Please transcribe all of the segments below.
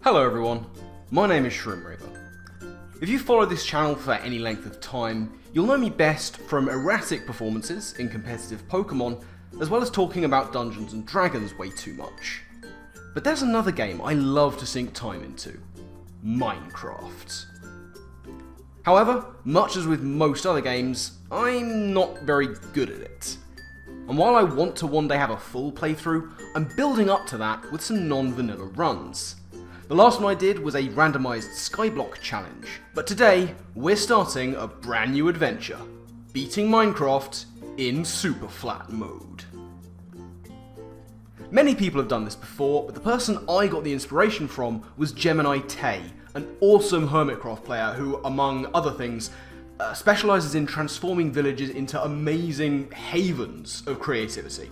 Hello everyone, my name is Shroomraver. If you follow this channel for any length of time, you'll know me best from erratic performances in competitive Pokemon, as well as talking about Dungeons and Dragons way too much. But there's another game I love to sink time into, Minecraft. However, much as with most other games, I'm not very good at it. And while I want to one day have a full playthrough, I'm building up to that with some non-vanilla runs. The last one I did was a randomised skyblock challenge, but today we're starting a brand new adventure, beating Minecraft in Superflat mode. Many people have done this before, but the person I got the inspiration from was GeminiTay, an awesome Hermitcraft player who, among other things, specialises in transforming villages into amazing havens of creativity.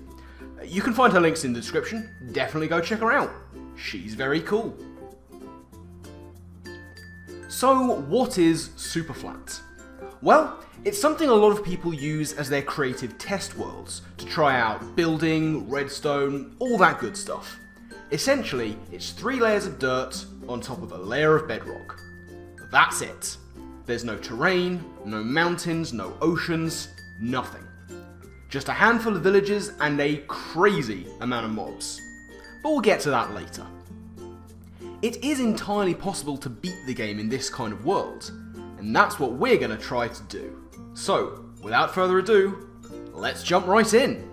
You can find her links in the description, definitely go check her out, she's very cool. So what is Superflat? Well, it's something a lot of people use as their creative test worlds, to try out building, redstone, all that good stuff. Essentially, it's 3 layers of dirt on top of a layer of bedrock. That's it. There's no terrain, no mountains, no oceans, nothing. Just a handful of villages and a crazy amount of mobs. But we'll get to that later. It is entirely possible to beat the game in this kind of world, and that's what we're going to try to do. So, without further ado, let's jump right in.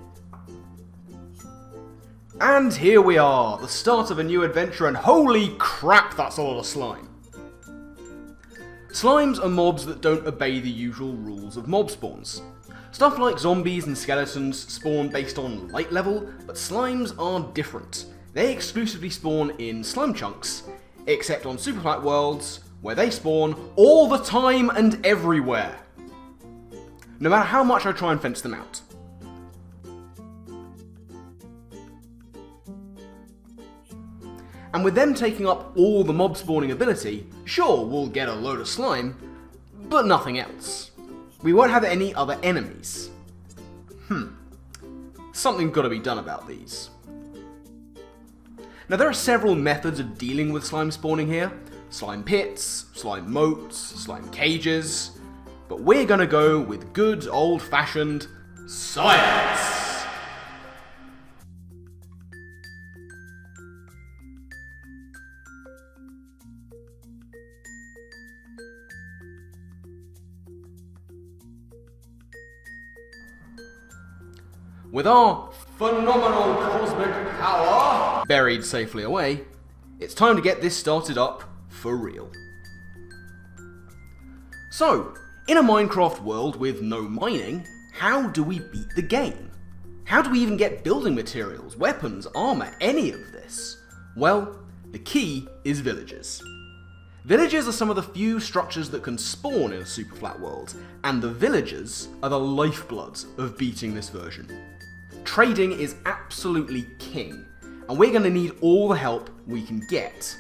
And here we are, the start of a new adventure, and holy crap, that's a lot of slime. Slimes are mobs that don't obey the usual rules of mob spawns. Stuff like zombies and skeletons spawn based on light level, but slimes are different. They exclusively spawn in slime chunks, except on Superflat worlds, where they spawn all the time and everywhere. No matter how much I try and fence them out. And with them taking up all the mob spawning ability, sure, we'll get a load of slime, but nothing else. We won't have any other enemies. Something's got to be done about these. Now there are several methods of dealing with slime spawning here. Slime pits, slime moats, slime cages, but we're gonna go with good old-fashioned science! With our phenomenal cosmic power buried safely away, it's time to get this started up for real. So, in a Minecraft world with no mining, how do we beat the game? How do we even get building materials, weapons, armor, any of this? Well, the key is villages. Villages are some of the few structures that can spawn in a Superflat world, and the villagers are the lifeblood of beating this version. Trading is absolutely king, and we're going to need all the help we can get.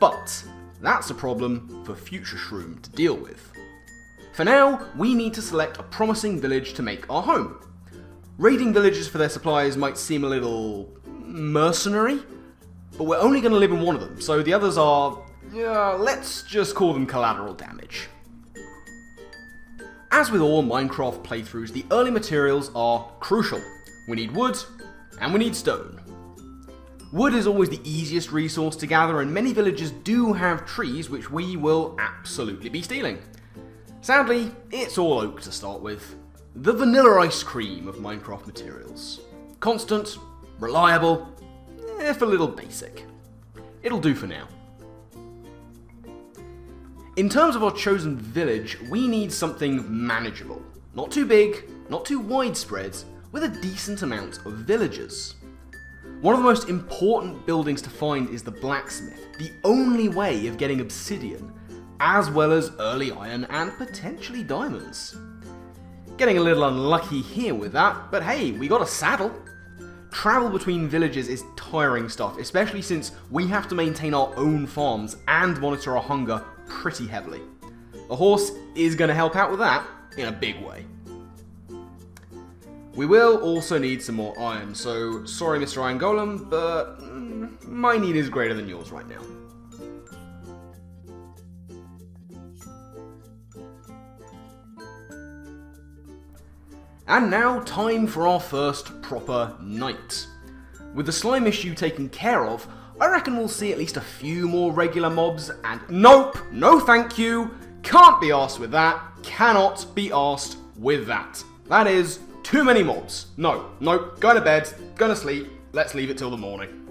But that's a problem for future Shroom to deal with. For now, we need to select a promising village to make our home. Raiding villages for their supplies might seem a little mercenary, but we're only going to live in one of them, so the others are, let's just call them collateral damage. As with all Minecraft playthroughs, the early materials are crucial. We need wood, and we need stone. Wood is always the easiest resource to gather, and many villages do have trees which we will absolutely be stealing. Sadly, it's all oak to start with. The vanilla ice cream of Minecraft materials. Constant, reliable, if a little basic. It'll do for now. In terms of our chosen village, we need something manageable. Not too big, not too widespread, with a decent amount of villagers. One of the most important buildings to find is the blacksmith, the only way of getting obsidian, as well as early iron and potentially diamonds. Getting a little unlucky here with that, but hey, we got a saddle. Travel between villages is tiring stuff, especially since we have to maintain our own farms and monitor our hunger pretty heavily. A horse is going to help out with that in a big way. We will also need some more iron, so sorry Mr. Iron Golem, but my need is greater than yours right now. And now, time for our first proper night. With the slime issue taken care of, I reckon we'll see at least a few more regular mobs, and nope, no thank you, can't be arsed with that, cannot be arsed with that. That is too many mobs. No, nope, going to bed, going to sleep, let's leave it till the morning.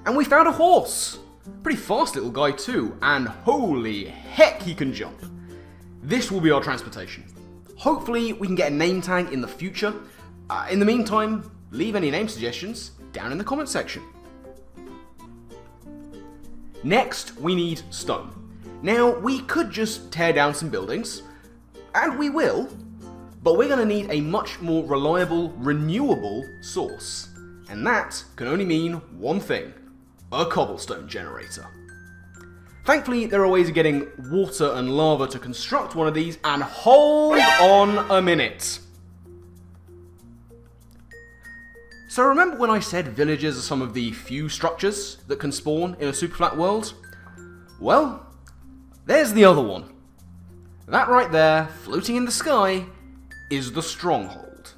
And we found a horse! Pretty fast little guy too, and holy heck he can jump. This will be our transportation. Hopefully we can get a name tag in the future. In the meantime, leave any name suggestions down in the comment section. Next, we need stone. Now, we could just tear down some buildings, and we will, but we're going to need a much more reliable, renewable source. And that can only mean one thing: a cobblestone generator. Thankfully, there are ways of getting water and lava to construct one of these, and hold on a minute. So remember when I said villages are some of the few structures that can spawn in a Superflat world? Well, there's the other one. That right there, floating in the sky, is the stronghold.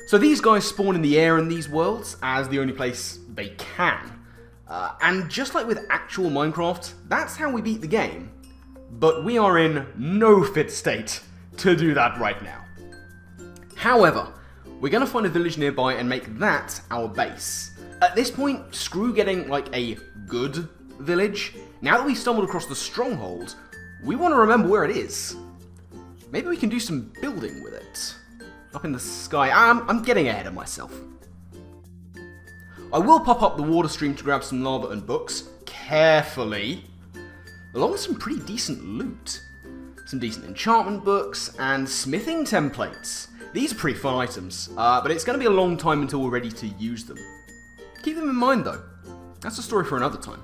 So these guys spawn in the air in these worlds as the only place they can. And just like with actual Minecraft, that's how we beat the game. But we are in no fit state to do that right now. However, we're going to find a village nearby and make that our base. At this point, screw getting like a good village. Now that we've stumbled across the stronghold, we want to remember where it is. Maybe we can do some building with it. Up in the sky. I'm getting ahead of myself. I will pop up the water stream to grab some lava and books, carefully, along with some pretty decent loot. Some decent enchantment books and smithing templates. These are pretty fun items, but it's going to be a long time until we're ready to use them. Keep them in mind though. That's a story for another time.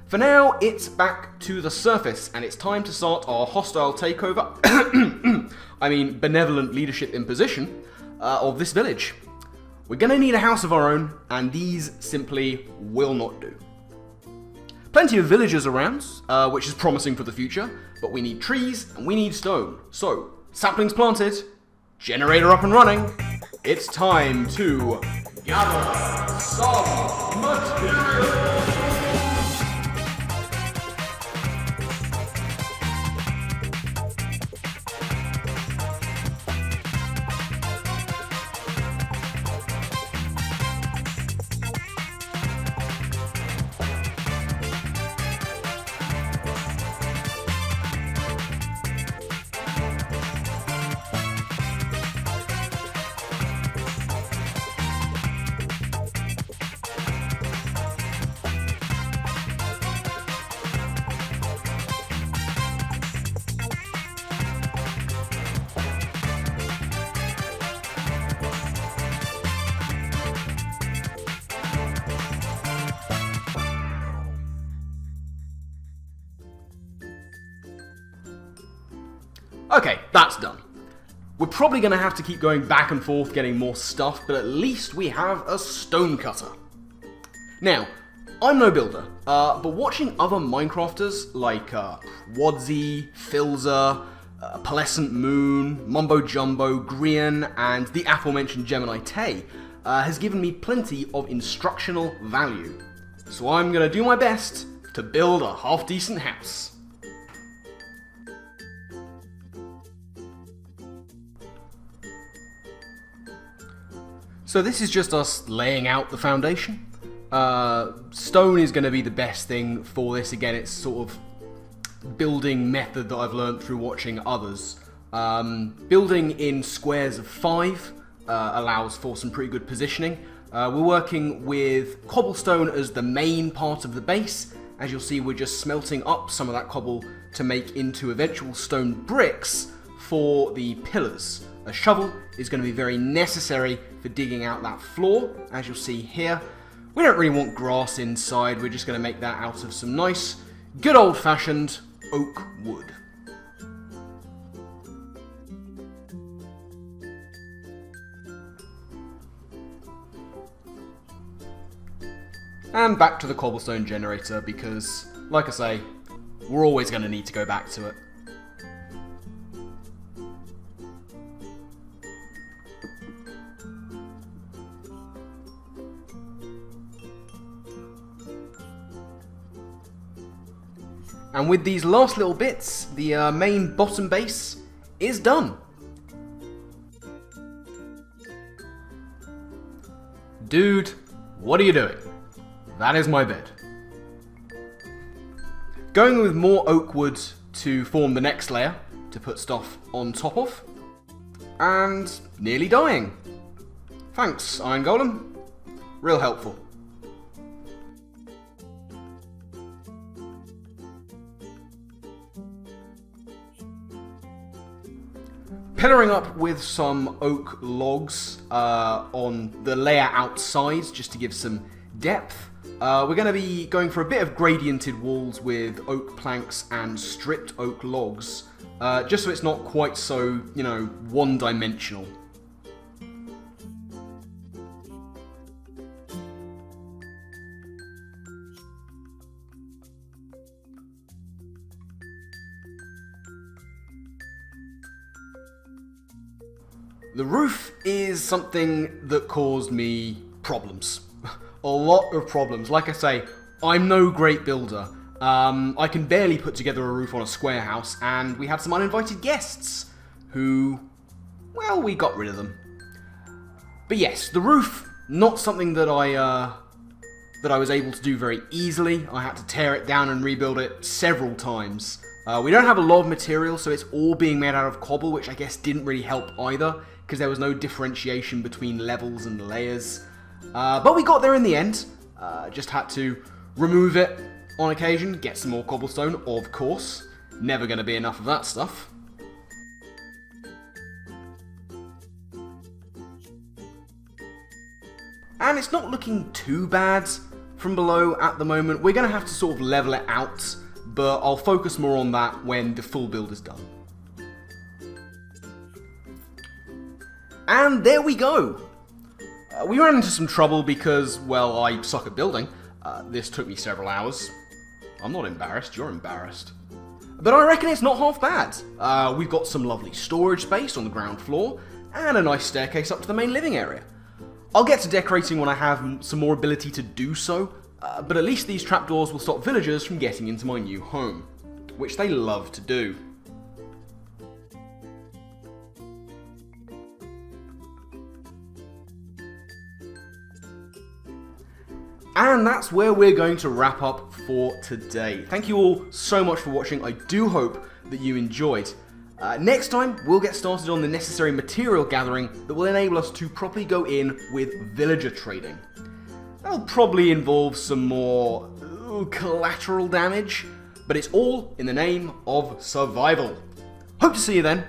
For now, it's back to the surface, and it's time to start our hostile takeover, I mean benevolent leadership imposition, of this village. We're going to need a house of our own, and these simply will not do. Plenty of villagers around, which is promising for the future, but we need trees and we need stone. So, saplings planted, generator up and running, it's time to gather some material. Okay, that's done. We're probably going to have to keep going back and forth getting more stuff, but at least we have a stone cutter. Now, I'm no builder, but watching other Minecrafters like Wadzy, Filzer, Pearlescent Moon, Mumbo Jumbo, Grian, and the aforementioned GeminiTay has given me plenty of instructional value. So I'm going to do my best to build a half-decent house. So this is just us laying out the foundation. Stone is going to be the best thing for this. Again, it's sort of building method that I've learned through watching others. Building in squares of 5 allows for some pretty good positioning. We're working with cobblestone as the main part of the base. As you'll see, we're just smelting up some of that cobble to make into eventual stone bricks for the pillars. A shovel is going to be very necessary for digging out that floor, as you'll see here. We don't really want grass inside, we're just going to make that out of some nice, good old-fashioned oak wood. And back to the cobblestone generator because, like I say, we're always going to need to go back to it. And with these last little bits, the main bottom base is done. Dude, what are you doing? That is my bed. Going with more oak wood to form the next layer, to put stuff on top of. And nearly dying. Thanks, Iron Golem. Real helpful. Pillaring up with some oak logs on the layer outside, just to give some depth. We're going to be going for a bit of gradiented walls with oak planks and stripped oak logs, just so it's not quite so, you know, one-dimensional. The roof is something that caused me problems. A lot of problems. Like I say, I'm no great builder. I can barely put together a roof on a square house, and we had some uninvited guests who, well, we got rid of them. But yes, the roof, not something that I was able to do very easily. I had to tear it down and rebuild it several times. We don't have a lot of material, so it's all being made out of cobble, which I guess didn't really help either, because there was no differentiation between levels and layers. But we got there in the end. Just had to remove it on occasion, get some more cobblestone, of course. Never going to be enough of that stuff. And it's not looking too bad from below at the moment. We're going to have to sort of level it out, but I'll focus more on that when the full build is done. And there we go! We ran into some trouble because, well, I suck at building. This took me several hours. I'm not embarrassed, you're embarrassed. But I reckon it's not half bad. We've got some lovely storage space on the ground floor, and a nice staircase up to the main living area. I'll get to decorating when I have some more ability to do so, but at least these trapdoors will stop villagers from getting into my new home, which they love to do. And that's where we're going to wrap up for today. Thank you all so much for watching. I do hope that you enjoyed. Next time, we'll get started on the necessary material gathering that will enable us to properly go in with villager trading. That'll probably involve some more collateral damage, but it's all in the name of survival. Hope to see you then.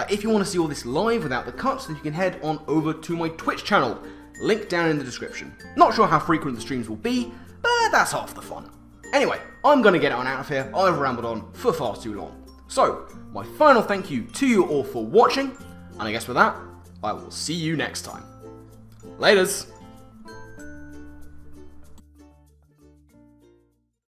If you want to see all this live without the cuts, then you can head on over to my Twitch channel. Link down in the description. Not sure how frequent the streams will be, but that's half the fun. Anyway, I'm going to get on out of here. I've rambled on for far too long. So, my final thank you to you all for watching, and I guess with that, I will see you next time. Laters!